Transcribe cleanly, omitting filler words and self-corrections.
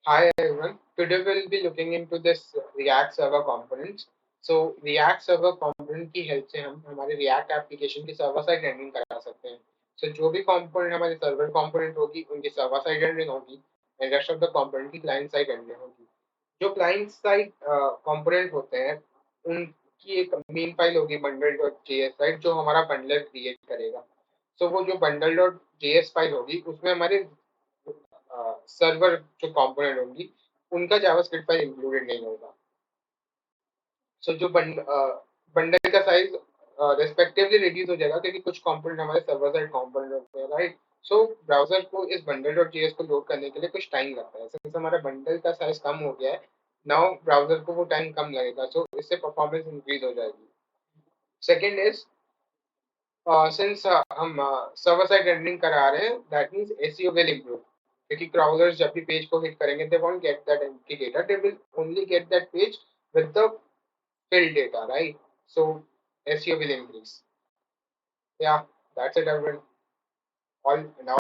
Hi everyone. Today we'll be looking into this React server components. So React server component की help से हम हमारे React application की server side rendering करा सकते हैं. So जो भी component हमारे सर्वर component होगी उनकी सर्वर साइड रेंडरिंग होगी and rest of the component की client साइड रेंडरिंग होगी. जो क्लाइंट साइड कंपोनेंट होते हैं उनकी एक मेन फाइल होगी bundle.js फाइल जो हमारा बंडलर क्रिएट करेगा. सो वो जो bundle.js फाइल होगी उसमें हमारे सर्वर जो कंपोनेंट होंगी उनका जावास्क्रिप्ट फाइल इंक्लूडेड नहीं होगा. सो जो बंडल का साइज रेस्पेक्टिवली रिड्यूस हो जाएगा क्योंकि कुछ कंपोनेंट हमारे सर्वर साइड कंपोनेंट होते हैं, राइट. सो ब्राउजर को इस bundle.js को लोड करने के लिए कुछ टाइम लगता है. सिंस हमारा बंडल का साइज कम हो गया है, नाउ ब्राउजर को वो टाइम कम लगेगा, सो इससे परफॉर्मेंस इंक्रीज हो जाएगी. सेकेंड इज सिंस हम सर्वर साइड रेंडरिंग करा रहे हैं, that means SEO will improve क्योंकि क्राउजर्स जब भी पेज को हिट करेंगे they won't get that empty data, they will only get that page with the filled data, right? So SEO will increase. Yeah, that's it everyone. All now